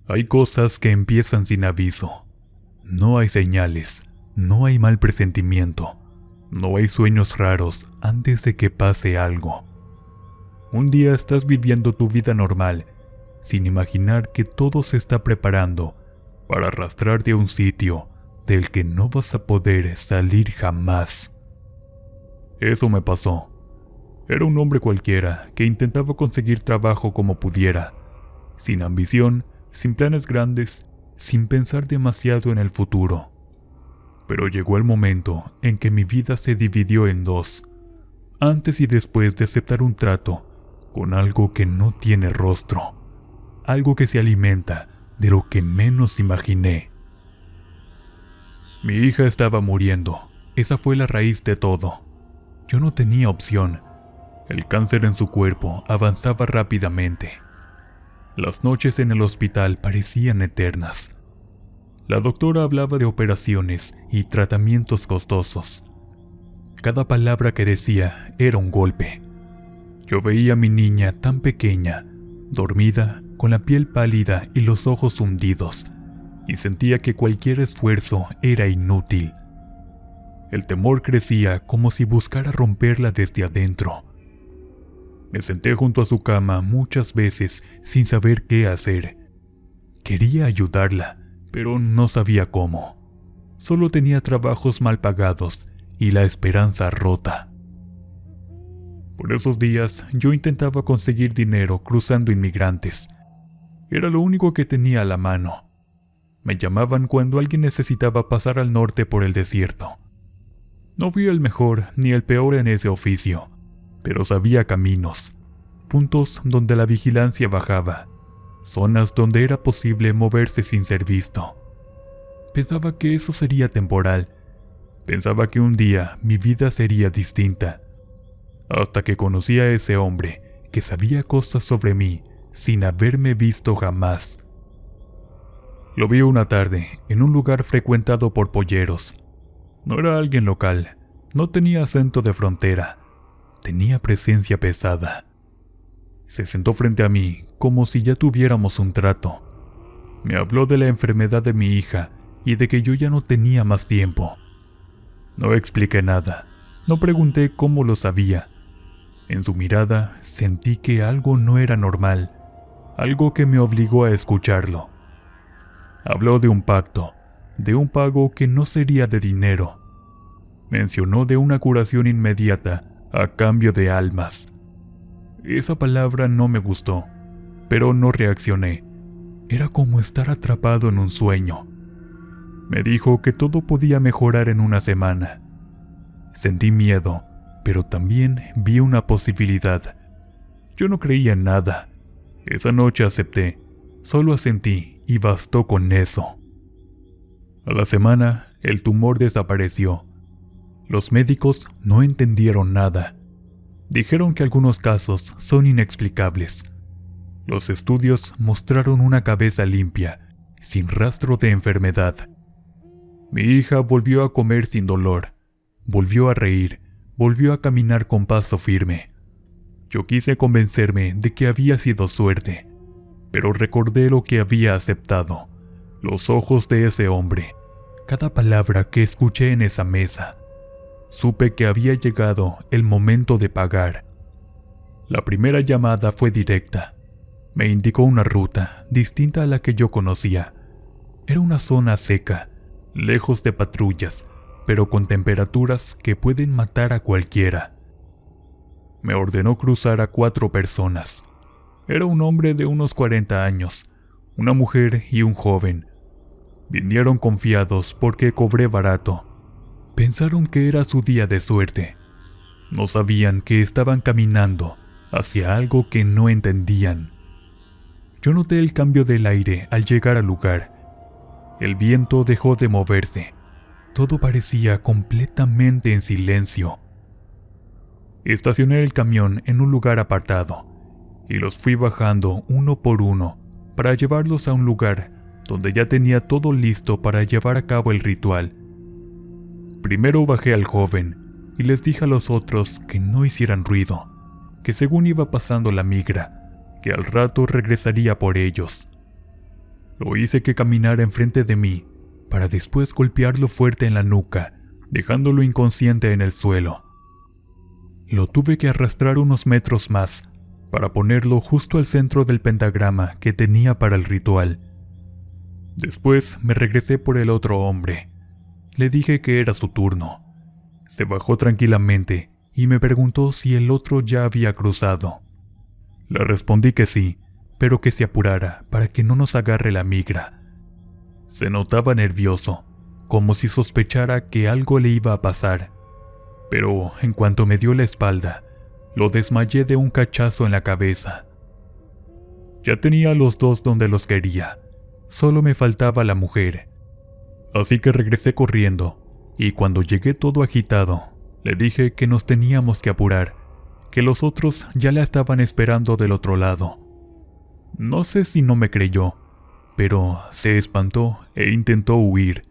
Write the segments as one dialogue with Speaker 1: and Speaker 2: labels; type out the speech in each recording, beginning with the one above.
Speaker 1: Hay cosas que empiezan sin aviso. No hay señales, no hay mal presentimiento, no hay sueños raros antes de que pase algo. Un día estás viviendo tu vida normal, sin imaginar que todo se está preparando para arrastrarte a un sitio del que no vas a poder salir jamás. Eso me pasó. Era un hombre cualquiera que intentaba conseguir trabajo como pudiera, sin ambición, sin planes grandes, sin pensar demasiado en el futuro. Pero llegó el momento en que mi vida se dividió en dos, antes y después de aceptar un trato con algo que no tiene rostro, algo que se alimenta de lo que menos imaginé. Mi hija estaba muriendo, esa fue la raíz de todo. Yo no tenía opción. El cáncer en su cuerpo avanzaba rápidamente. Las noches en el hospital parecían eternas. La doctora hablaba de operaciones y tratamientos costosos. Cada palabra que decía era un golpe. Yo veía a mi niña tan pequeña, dormida, con la piel pálida y los ojos hundidos, y sentía que cualquier esfuerzo era inútil. El temor crecía como si buscara romperla desde adentro. Me senté junto a su cama muchas veces sin saber qué hacer. Quería ayudarla, pero no sabía cómo. Solo tenía trabajos mal pagados y la esperanza rota. Por esos días yo intentaba conseguir dinero cruzando inmigrantes. Era lo único que tenía a la mano. Me llamaban cuando alguien necesitaba pasar al norte por el desierto. No fui el mejor ni el peor en ese oficio, pero sabía caminos, puntos donde la vigilancia bajaba, zonas donde era posible moverse sin ser visto. Pensaba que eso sería temporal. Pensaba que un día mi vida sería distinta. Hasta que conocí a ese hombre que sabía cosas sobre mí sin haberme visto jamás. Lo vi una tarde en un lugar frecuentado por polleros. No era alguien local, no tenía acento de frontera, tenía presencia pesada. Se sentó frente a mí como si ya tuviéramos un trato. Me habló de la enfermedad de mi hija y de que yo ya no tenía más tiempo. No expliqué nada, no pregunté cómo lo sabía. En su mirada sentí que algo no era normal, algo que me obligó a escucharlo. Habló de un pacto, de un pago que no sería de dinero. Mencionó de una curación inmediata a cambio de almas. Esa palabra no me gustó, pero no reaccioné. Era como estar atrapado en un sueño. Me dijo que todo podía mejorar en una semana. Sentí miedo, pero también vi una posibilidad. Yo no creía en nada. Esa noche acepté, solo asentí y bastó con eso. A la semana, el tumor desapareció. Los médicos no entendieron nada. Dijeron que algunos casos son inexplicables. Los estudios mostraron una cabeza limpia, sin rastro de enfermedad. Mi hija volvió a comer sin dolor, volvió a reír, volvió a caminar con paso firme. Yo quise convencerme de que había sido suerte, pero recordé lo que había aceptado, los ojos de ese hombre, cada palabra que escuché en esa mesa. Supe que había llegado el momento de pagar. La primera llamada fue directa. Me indicó una ruta distinta a la que yo conocía. Era una zona seca, lejos de patrullas, pero con temperaturas que pueden matar a cualquiera. Me ordenó cruzar a 4 personas. Era un hombre de unos 40 años, una mujer y un joven. Vinieron confiados porque cobré barato. Pensaron que era su día de suerte. No sabían que estaban caminando hacia algo que no entendían. Yo noté el cambio del aire al llegar al lugar. El viento dejó de moverse. Todo parecía completamente en silencio. Estacioné el camión en un lugar apartado y los fui bajando uno por uno para llevarlos a un lugar donde ya tenía todo listo para llevar a cabo el ritual. Primero bajé al joven y les dije a los otros que no hicieran ruido, que según iba pasando la migra, que al rato regresaría por ellos. Lo hice que caminara enfrente de mí, para después golpearlo fuerte en la nuca, dejándolo inconsciente en el suelo. Lo tuve que arrastrar unos metros más, para ponerlo justo al centro del pentagrama que tenía para el ritual. Después me regresé por el otro hombre. Le dije que era su turno. Se bajó tranquilamente y me preguntó si el otro ya había cruzado. Le respondí que sí, pero que se apurara para que no nos agarre la migra. Se notaba nervioso, como si sospechara que algo le iba a pasar. Pero en cuanto me dio la espalda, lo desmayé de un cachazo en la cabeza. Ya tenía a los dos donde los quería, solo me faltaba la mujer. Así que regresé corriendo, y cuando llegué todo agitado, le dije que nos teníamos que apurar, que los otros ya la estaban esperando del otro lado. No sé si no me creyó, pero se espantó e intentó huir.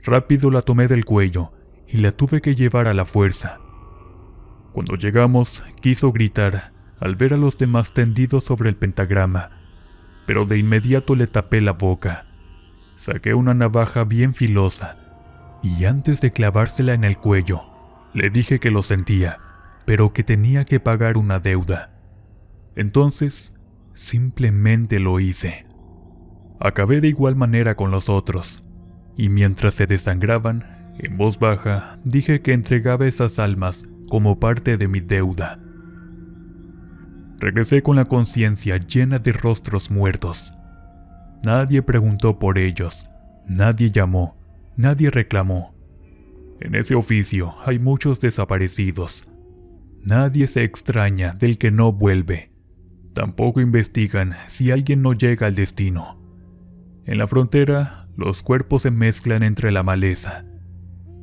Speaker 1: Rápido la tomé del cuello y la tuve que llevar a la fuerza. Cuando llegamos, quiso gritar al ver a los demás tendidos sobre el pentagrama, pero de inmediato le tapé la boca. Saqué una navaja bien filosa y antes de clavársela en el cuello, le dije que lo sentía, pero que tenía que pagar una deuda. Entonces, simplemente lo hice. Acabé de igual manera con los otros, y mientras se desangraban, en voz baja, dije que entregaba esas almas como parte de mi deuda. Regresé con la conciencia llena de rostros muertos. Nadie preguntó por ellos, nadie llamó, nadie reclamó. En ese oficio hay muchos desaparecidos. Nadie se extraña del que no vuelve. Tampoco investigan si alguien no llega al destino. En la frontera, los cuerpos se mezclan entre la maleza.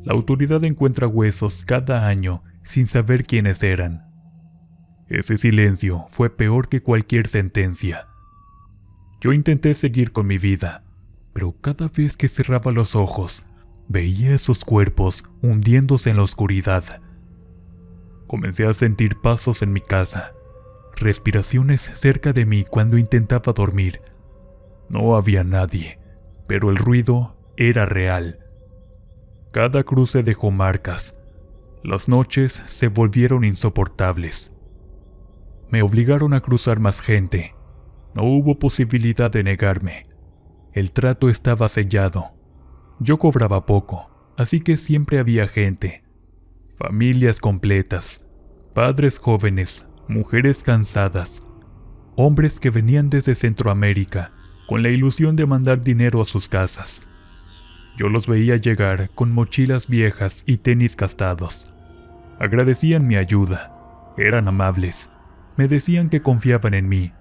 Speaker 1: La autoridad encuentra huesos cada año sin saber quiénes eran. Ese silencio fue peor que cualquier sentencia. Yo intenté seguir con mi vida, pero cada vez que cerraba los ojos, veía esos cuerpos hundiéndose en la oscuridad. Comencé a sentir pasos en mi casa, respiraciones cerca de mí cuando intentaba dormir. No había nadie, pero el ruido era real. Cada cruce dejó marcas. Las noches se volvieron insoportables. Me obligaron a cruzar más gente. No hubo posibilidad de negarme. El trato estaba sellado. Yo cobraba poco, así que siempre había gente. Familias completas, padres jóvenes, mujeres cansadas, hombres que venían desde Centroamérica con la ilusión de mandar dinero a sus casas. Yo los veía llegar con mochilas viejas y tenis gastados. Agradecían mi ayuda, eran amables, me decían que confiaban en mí.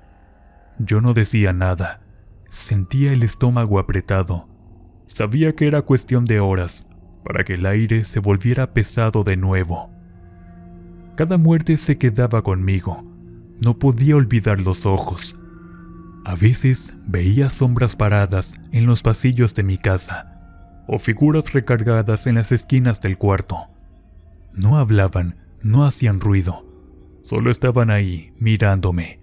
Speaker 1: Yo no decía nada, sentía el estómago apretado. Sabía que era cuestión de horas para que el aire se volviera pesado de nuevo. Cada muerte se quedaba conmigo, no podía olvidar los ojos. A veces veía sombras paradas en los pasillos de mi casa, o figuras recargadas en las esquinas del cuarto. No hablaban, no hacían ruido, solo estaban ahí, mirándome.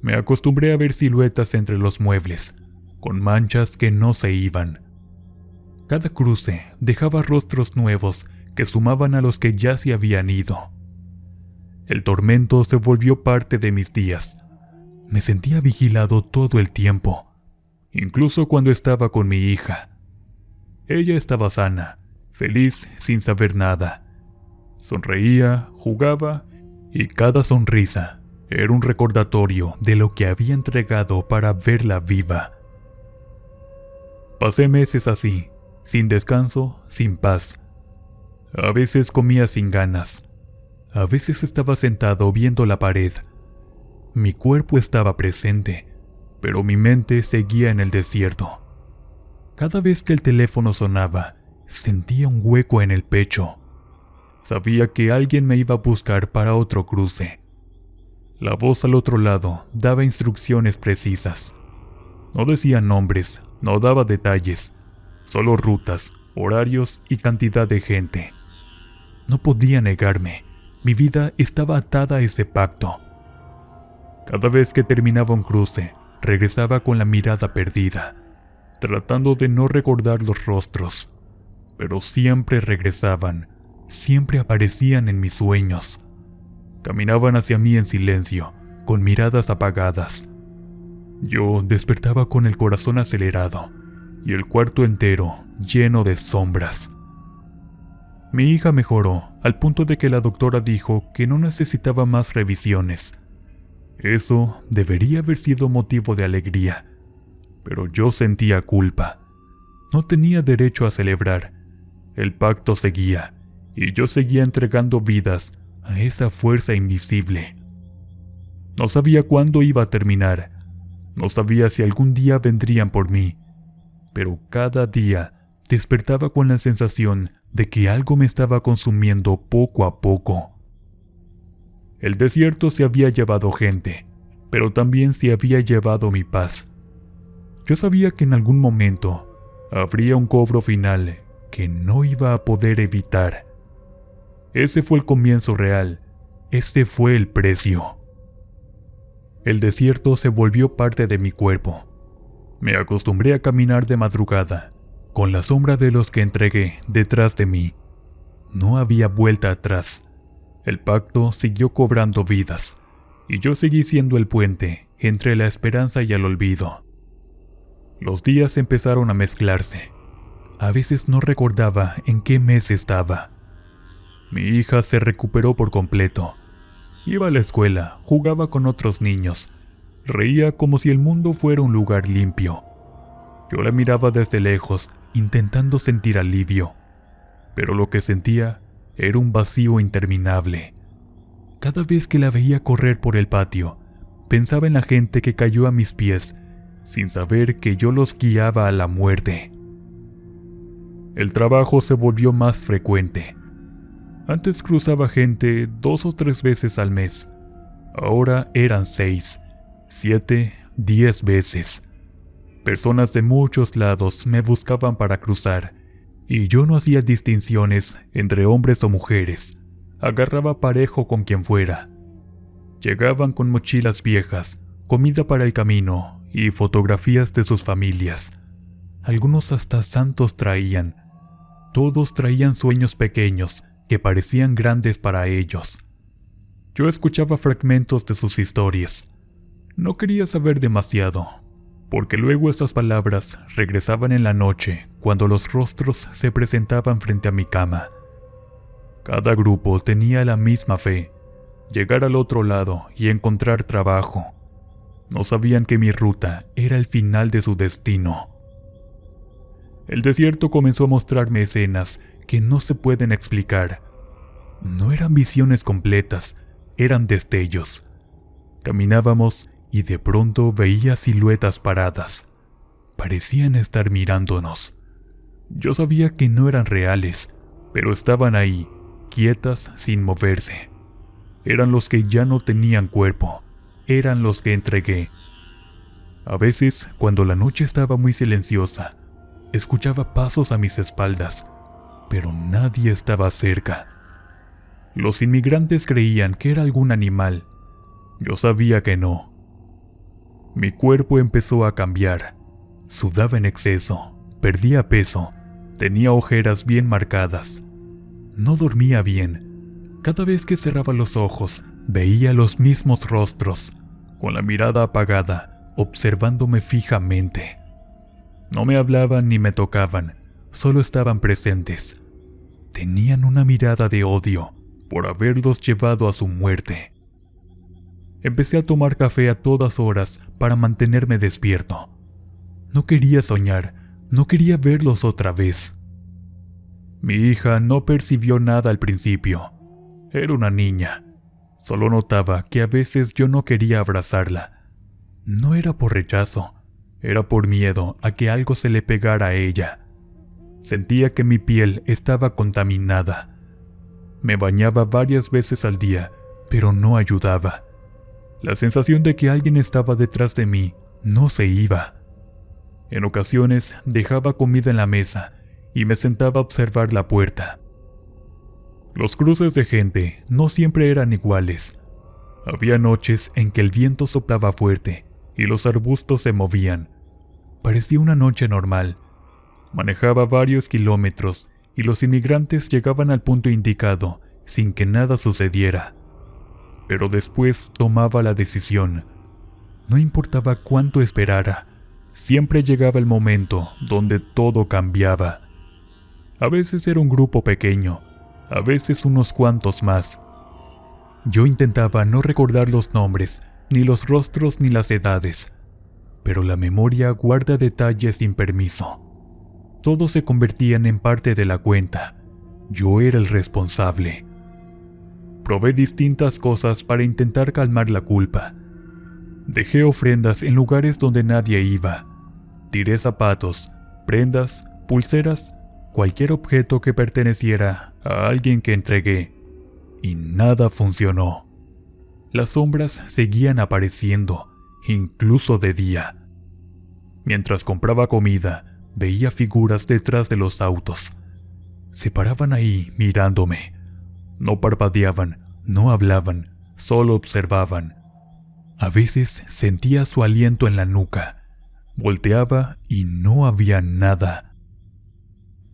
Speaker 1: Me acostumbré a ver siluetas entre los muebles, con manchas que no se iban. Cada cruce dejaba rostros nuevos que sumaban a los que ya se habían ido. El tormento se volvió parte de mis días. Me sentía vigilado todo el tiempo, incluso cuando estaba con mi hija. Ella estaba sana, feliz sin saber nada. Sonreía, jugaba, y cada sonrisa era un recordatorio de lo que había entregado para verla viva. Pasé meses así, sin descanso, sin paz. A veces comía sin ganas. A veces estaba sentado viendo la pared. Mi cuerpo estaba presente, pero mi mente seguía en el desierto. Cada vez que el teléfono sonaba, sentía un hueco en el pecho. Sabía que alguien me iba a buscar para otro cruce. La voz al otro lado daba instrucciones precisas. No decía nombres, no daba detalles, solo rutas, horarios y cantidad de gente. No podía negarme, mi vida estaba atada a ese pacto. Cada vez que terminaba un cruce, regresaba con la mirada perdida, tratando de no recordar los rostros, pero siempre regresaban, siempre aparecían en mis sueños. Caminaban hacia mí en silencio, con miradas apagadas. Yo despertaba con el corazón acelerado y el cuarto entero lleno de sombras. Mi hija mejoró al punto de que la doctora dijo que no necesitaba más revisiones. Eso debería haber sido motivo de alegría, pero yo sentía culpa. No tenía derecho a celebrar. El pacto seguía, y yo seguía entregando vidas a esa fuerza invisible. No sabía cuándo iba a terminar, no sabía si algún día vendrían por mí, pero cada día despertaba con la sensación de que algo me estaba consumiendo poco a poco. El desierto se había llevado gente, pero también se había llevado mi paz. Yo sabía que en algún momento habría un cobro final que no iba a poder evitar. Ese fue el comienzo real, ese fue el precio. El desierto se volvió parte de mi cuerpo. Me acostumbré a caminar de madrugada, con la sombra de los que entregué detrás de mí. No había vuelta atrás. El pacto siguió cobrando vidas, y yo seguí siendo el puente entre la esperanza y el olvido. Los días empezaron a mezclarse. A veces no recordaba en qué mes estaba. Mi hija se recuperó por completo. Iba a la escuela, jugaba con otros niños, reía como si el mundo fuera un lugar limpio. Yo la miraba desde lejos, intentando sentir alivio, pero lo que sentía era un vacío interminable. Cada vez que la veía correr por el patio, pensaba en la gente que cayó a mis pies, sin saber que yo los guiaba a la muerte. El trabajo se volvió más frecuente. Antes cruzaba gente 2 o 3 veces al mes. Ahora eran 6, 7, 10 veces. Personas de muchos lados me buscaban para cruzar, y yo no hacía distinciones entre hombres o mujeres. Agarraba parejo con quien fuera. Llegaban con mochilas viejas, comida para el camino y fotografías de sus familias. Algunos hasta santos traían. Todos traían sueños pequeños que parecían grandes para ellos. Yo escuchaba fragmentos de sus historias. No quería saber demasiado, porque luego esas palabras regresaban en la noche cuando los rostros se presentaban frente a mi cama. Cada grupo tenía la misma fe: llegar al otro lado y encontrar trabajo. No sabían que mi ruta era el final de su destino. El desierto comenzó a mostrarme escenas que no se pueden explicar. No eran visiones completas, eran destellos. Caminábamos y de pronto veía siluetas paradas. Parecían estar mirándonos. Yo sabía que no eran reales, pero estaban ahí, quietas sin moverse. Eran los que ya no tenían cuerpo, eran los que entregué. A veces, cuando la noche estaba muy silenciosa, escuchaba pasos a mis espaldas, pero nadie estaba cerca. Los inmigrantes creían que era algún animal. Yo sabía que no. Mi cuerpo empezó a cambiar. Sudaba en exceso, perdía peso, tenía ojeras bien marcadas. No dormía bien. Cada vez que cerraba los ojos, veía los mismos rostros, con la mirada apagada, observándome fijamente. No me hablaban ni me tocaban, solo estaban presentes. Tenían una mirada de odio por haberlos llevado a su muerte. Empecé a tomar café a todas horas para mantenerme despierto. No quería soñar, no quería verlos otra vez. Mi hija no percibió nada al principio. Era una niña. Solo notaba que a veces yo no quería abrazarla. No era por rechazo, era por miedo a que algo se le pegara a ella. Sentía que mi piel estaba contaminada. Me bañaba varias veces al día, pero no ayudaba. La sensación de que alguien estaba detrás de mí no se iba. En ocasiones dejaba comida en la mesa y me sentaba a observar la puerta. Los cruces de gente no siempre eran iguales. Había noches en que el viento soplaba fuerte y los arbustos se movían. Parecía una noche normal. Manejaba varios kilómetros y los inmigrantes llegaban al punto indicado sin que nada sucediera. Pero después tomaba la decisión. No importaba cuánto esperara, siempre llegaba el momento donde todo cambiaba. A veces era un grupo pequeño, a veces unos cuantos más. Yo intentaba no recordar los nombres, ni los rostros ni las edades, pero la memoria guarda detalles sin permiso. Todos se convertían en parte de la cuenta. Yo era el responsable. Probé distintas cosas para intentar calmar la culpa. Dejé ofrendas en lugares donde nadie iba. Tiré zapatos, prendas, pulseras, cualquier objeto que perteneciera a alguien que entregué. Y nada funcionó. Las sombras seguían apareciendo, incluso de día. Mientras compraba comida, veía figuras detrás de los autos. Se paraban ahí mirándome. No parpadeaban, no hablaban, solo observaban. A veces sentía su aliento en la nuca. Volteaba y no había nada.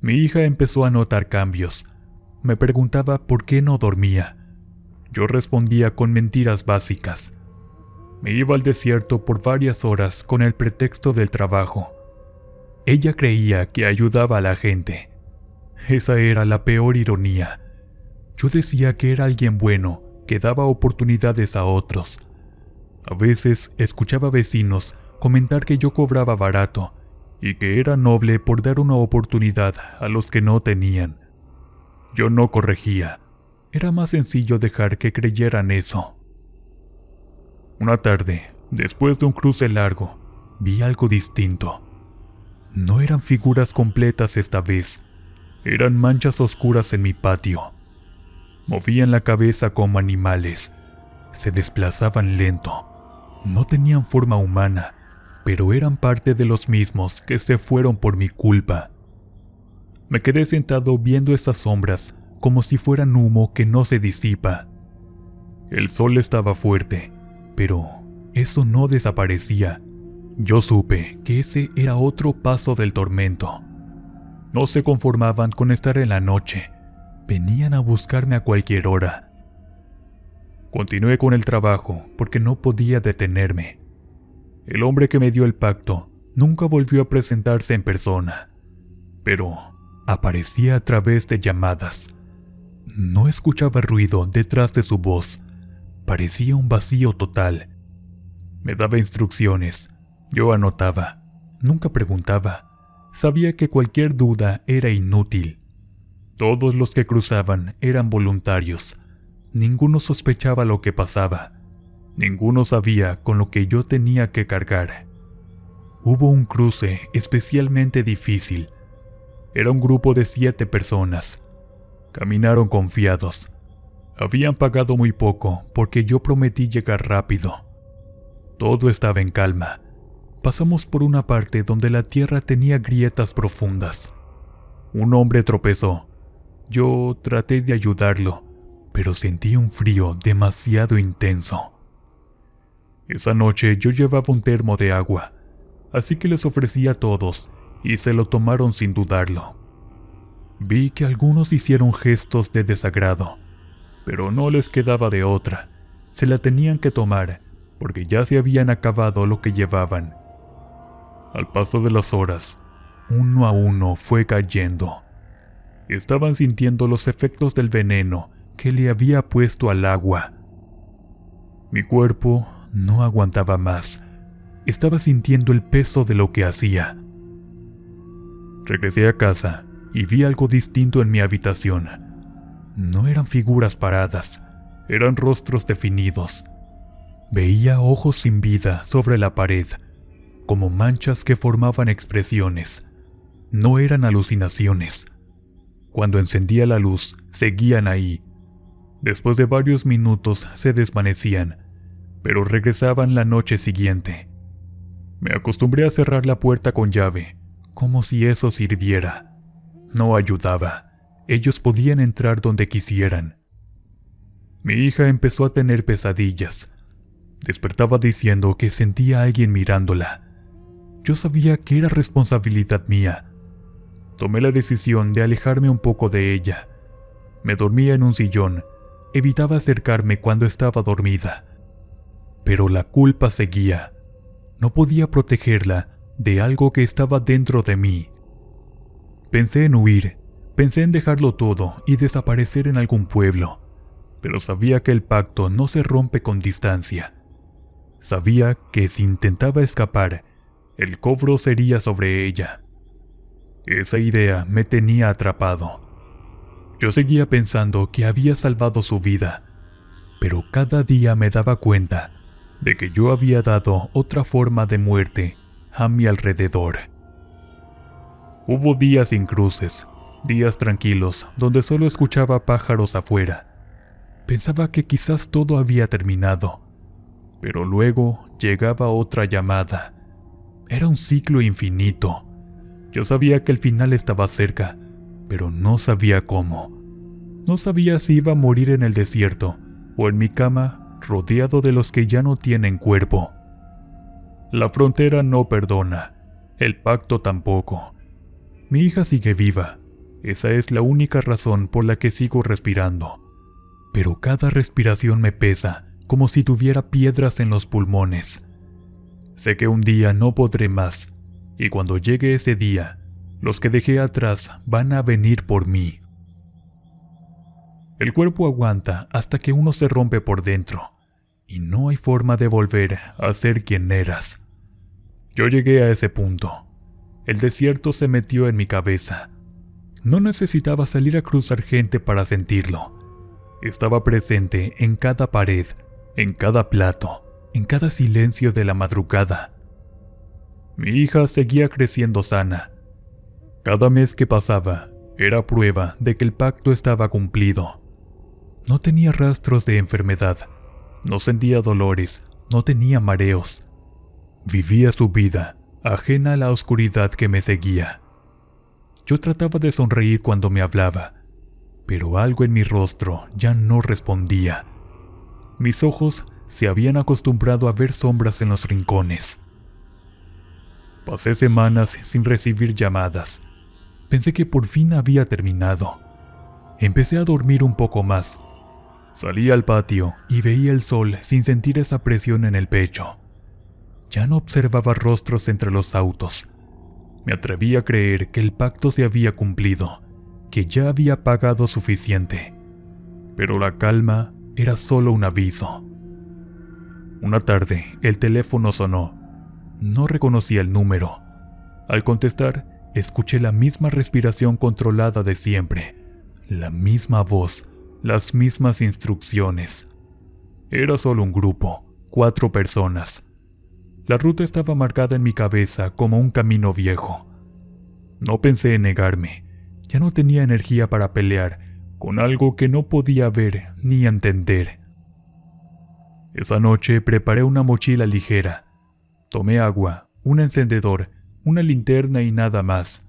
Speaker 1: Mi hija empezó a notar cambios. Me preguntaba por qué no dormía. Yo respondía con mentiras básicas. Me iba al desierto por varias horas con el pretexto del trabajo. Ella creía que ayudaba a la gente. Esa era la peor ironía. Yo decía que era alguien bueno, que daba oportunidades a otros. A veces escuchaba vecinos comentar que yo cobraba barato y que era noble por dar una oportunidad a los que no tenían. Yo no corregía. Era más sencillo dejar que creyeran eso. Una tarde, después de un cruce largo, vi algo distinto. No eran figuras completas esta vez. Eran manchas oscuras en mi patio. Movían la cabeza como animales. Se desplazaban lento. No tenían forma humana, pero eran parte de los mismos que se fueron por mi culpa. Me quedé sentado viendo esas sombras como si fueran humo que no se disipa. El sol estaba fuerte, pero eso no desaparecía. Yo supe que ese era otro paso del tormento. No se conformaban con estar en la noche. Venían a buscarme a cualquier hora. Continué con el trabajo porque no podía detenerme. El hombre que me dio el pacto nunca volvió a presentarse en persona, pero aparecía a través de llamadas. No escuchaba ruido detrás de su voz. Parecía un vacío total. Me daba instrucciones. Yo anotaba. Nunca preguntaba. Sabía que cualquier duda era inútil. Todos los que cruzaban eran voluntarios. Ninguno sospechaba lo que pasaba. Ninguno sabía con lo que yo tenía que cargar. Hubo un cruce especialmente difícil. Era un grupo de 7 personas. Caminaron confiados. Habían pagado muy poco porque yo prometí llegar rápido. Todo estaba en calma. Pasamos por una parte donde la tierra tenía grietas profundas. Un hombre tropezó. Yo traté de ayudarlo, pero sentí un frío demasiado intenso. Esa noche yo llevaba un termo de agua, así que les ofrecí a todos y se lo tomaron sin dudarlo. Vi que algunos hicieron gestos de desagrado, pero no les quedaba de otra. Se la tenían que tomar porque ya se habían acabado lo que llevaban. Al paso de las horas, uno a uno fue cayendo. Estaban sintiendo los efectos del veneno que le había puesto al agua. Mi cuerpo no aguantaba más. Estaba sintiendo el peso de lo que hacía. Regresé a casa y vi algo distinto en mi habitación. No eran figuras paradas, eran rostros definidos. Veía ojos sin vida sobre la pared, como manchas que formaban expresiones. No eran alucinaciones. Cuando encendía la luz, seguían ahí. Después de varios minutos se desvanecían, pero regresaban la noche siguiente. Me acostumbré a cerrar la puerta con llave, como si eso sirviera. No ayudaba. Ellos podían entrar donde quisieran. Mi hija empezó a tener pesadillas. Despertaba diciendo que sentía a alguien mirándola. Yo sabía que era responsabilidad mía. Tomé la decisión de alejarme un poco de ella. Me dormía en un sillón. Evitaba acercarme cuando estaba dormida. Pero la culpa seguía. No podía protegerla de algo que estaba dentro de mí. Pensé en huir, pensé en dejarlo todo y desaparecer en algún pueblo, pero sabía que el pacto no se rompe con distancia. Sabía que si intentaba escapar, el cobro sería sobre ella. Esa idea me tenía atrapado. Yo seguía pensando que había salvado su vida, pero cada día me daba cuenta de que yo había dado otra forma de muerte a mi alrededor. Hubo días sin cruces, días tranquilos donde solo escuchaba pájaros afuera. Pensaba que quizás todo había terminado, pero luego llegaba otra llamada. Era un ciclo infinito. Yo sabía que el final estaba cerca, pero no sabía cómo. No sabía si iba a morir en el desierto o en mi cama rodeado de los que ya no tienen cuerpo. La frontera no perdona, el pacto tampoco. Mi hija sigue viva, esa es la única razón por la que sigo respirando. Pero cada respiración me pesa, como si tuviera piedras en los pulmones. Sé que un día no podré más, y cuando llegue ese día, los que dejé atrás van a venir por mí. El cuerpo aguanta hasta que uno se rompe por dentro, y no hay forma de volver a ser quien eras. Yo llegué a ese punto. El desierto se metió en mi cabeza. No necesitaba salir a cruzar gente para sentirlo. Estaba presente en cada pared, en cada plato, en cada silencio de la madrugada. Mi hija seguía creciendo sana. Cada mes que pasaba era prueba de que el pacto estaba cumplido. No tenía rastros de enfermedad, no sentía dolores, no tenía mareos. Vivía su vida, ajena a la oscuridad que me seguía. Yo trataba de sonreír cuando me hablaba, pero algo en mi rostro ya no respondía. Mis ojos se habían acostumbrado a ver sombras en los rincones. Pasé semanas sin recibir llamadas. Pensé que por fin había terminado. Empecé a dormir un poco más. Salí al patio y veía el sol sin sentir esa presión en el pecho. Ya no observaba rostros entre los autos. Me atreví a creer que el pacto se había cumplido, que ya había pagado suficiente. Pero la calma era solo un aviso. Una tarde, el teléfono sonó. No reconocí el número. Al contestar, escuché la misma respiración controlada de siempre, la misma voz, las mismas instrucciones. Era solo un grupo, 4 personas. La ruta estaba marcada en mi cabeza como un camino viejo. No pensé en negarme. Ya no tenía energía para pelear con algo que no podía ver ni entender. Esa noche preparé una mochila ligera. Tomé agua, un encendedor, una linterna y nada más.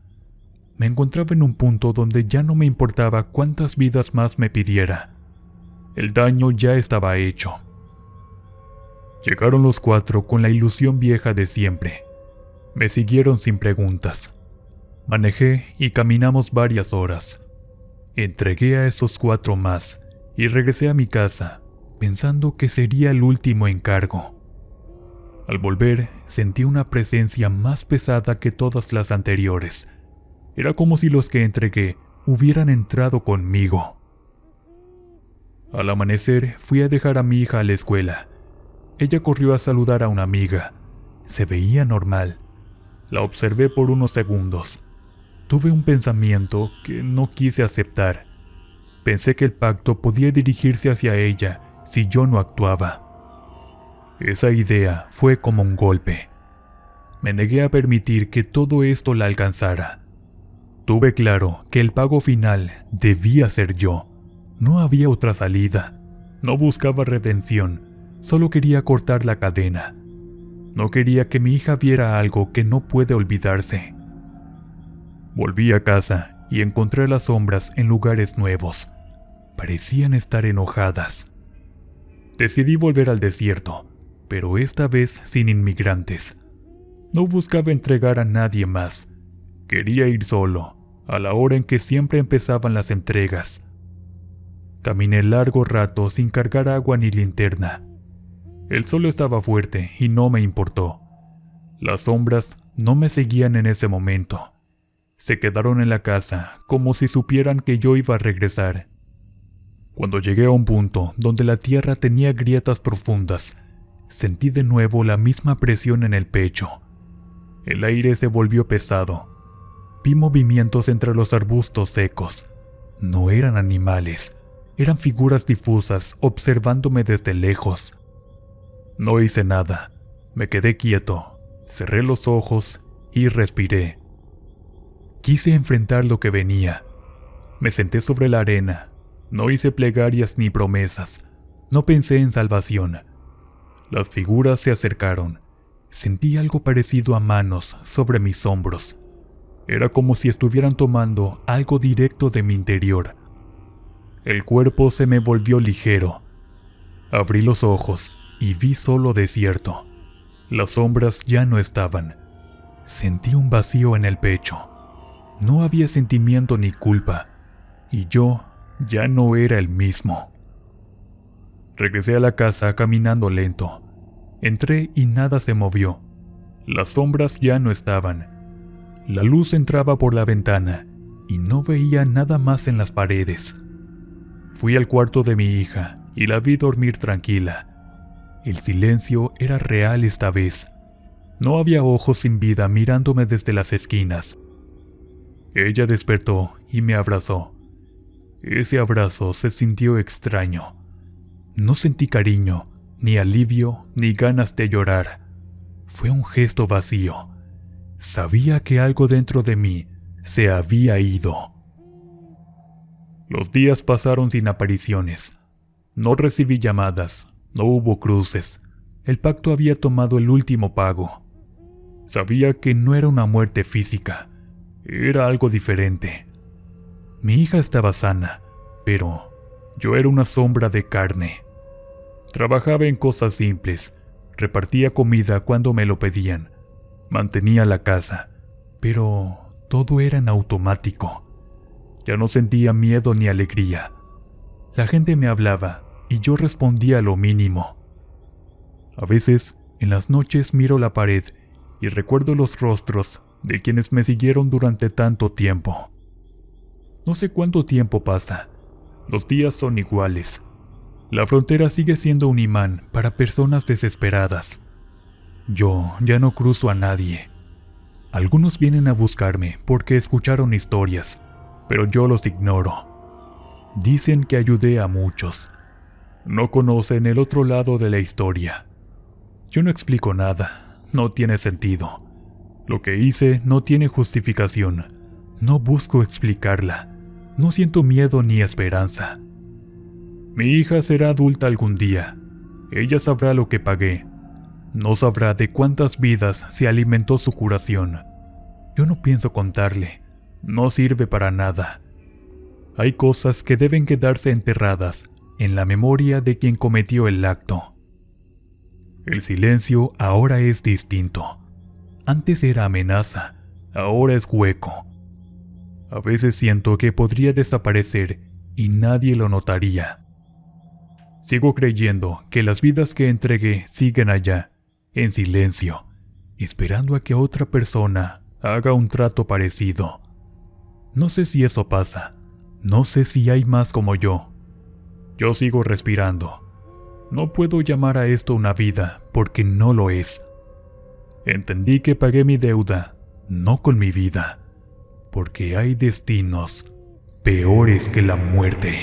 Speaker 1: Me encontraba en un punto donde ya no me importaba cuántas vidas más me pidiera. El daño ya estaba hecho. Llegaron los 4 con la ilusión vieja de siempre. Me siguieron sin preguntas. Manejé y caminamos varias horas. Entregué a esos 4 más y regresé a mi casa, pensando que sería el último encargo. Al volver, sentí una presencia más pesada que todas las anteriores. Era como si los que entregué hubieran entrado conmigo. Al amanecer, fui a dejar a mi hija a la escuela. Ella corrió a saludar a una amiga. Se veía normal. La observé por unos segundos. Tuve un pensamiento que no quise aceptar. Pensé que el pacto podía dirigirse hacia ella si yo no actuaba. Esa idea fue como un golpe. Me negué a permitir que todo esto la alcanzara. Tuve claro que el pago final debía ser yo. No había otra salida. No buscaba redención. Solo quería cortar la cadena. No quería que mi hija viera algo que no puede olvidarse. Volví a casa y encontré las sombras en lugares nuevos. Parecían estar enojadas. Decidí volver al desierto, pero esta vez sin inmigrantes. No buscaba entregar a nadie más. Quería ir solo, a la hora en que siempre empezaban las entregas. Caminé largo rato sin cargar agua ni linterna. El sol estaba fuerte y no me importó. Las sombras no me seguían en ese momento. Se quedaron en la casa como si supieran que yo iba a regresar. Cuando llegué a un punto donde la tierra tenía grietas profundas, sentí de nuevo la misma presión en el pecho. El aire se volvió pesado. Vi movimientos entre los arbustos secos. No eran animales, eran figuras difusas observándome desde lejos. No hice nada, me quedé quieto, cerré los ojos y respiré. Quise enfrentar lo que venía. Me senté sobre la arena. No hice plegarias ni promesas. No pensé en salvación. Las figuras se acercaron. Sentí algo parecido a manos sobre mis hombros. Era como si estuvieran tomando algo directo de mi interior. El cuerpo se me volvió ligero. Abrí los ojos y vi solo desierto. Las sombras ya no estaban. Sentí un vacío en el pecho. No había sentimiento ni culpa, y yo ya no era el mismo. Regresé a la casa caminando lento. Entré y nada se movió. Las sombras ya no estaban. La luz entraba por la ventana y no veía nada más en las paredes. Fui al cuarto de mi hija y la vi dormir tranquila. El silencio era real esta vez. No había ojos sin vida mirándome desde las esquinas. Ella despertó y me abrazó. Ese abrazo se sintió extraño. No sentí cariño, ni alivio, ni ganas de llorar. Fue un gesto vacío. Sabía que algo dentro de mí se había ido. Los días pasaron sin apariciones. No recibí llamadas, no hubo cruces. El pacto había tomado el último pago. Sabía que no era una muerte física. Era algo diferente. Mi hija estaba sana, pero yo era una sombra de carne. Trabajaba en cosas simples, repartía comida cuando me lo pedían, mantenía la casa, pero todo era en automático. Ya no sentía miedo ni alegría. La gente me hablaba y yo respondía lo mínimo. A veces, en las noches miro la pared y recuerdo los rostros de quienes me siguieron durante tanto tiempo. No sé cuánto tiempo pasa. Los días son iguales. La frontera sigue siendo un imán para personas desesperadas. Yo ya no cruzo a nadie. Algunos vienen a buscarme porque escucharon historias, pero yo los ignoro. Dicen que ayudé a muchos. No conocen el otro lado de la historia. Yo no explico nada. No tiene sentido. Lo que hice no tiene justificación. No busco explicarla. No siento miedo ni esperanza. Mi hija será adulta algún día. Ella sabrá lo que pagué. No sabrá de cuántas vidas se alimentó su curación. Yo no pienso contarle. No sirve para nada. Hay cosas que deben quedarse enterradas en la memoria de quien cometió el acto. El silencio ahora es distinto. Antes era amenaza, ahora es hueco. A veces siento que podría desaparecer y nadie lo notaría. Sigo creyendo que las vidas que entregué siguen allá, en silencio, esperando a que otra persona haga un trato parecido. No sé si eso pasa, no sé si hay más como yo. Yo sigo respirando. No puedo llamar a esto una vida porque no lo es. Entendí que pagué mi deuda, no con mi vida, porque hay destinos peores que la muerte.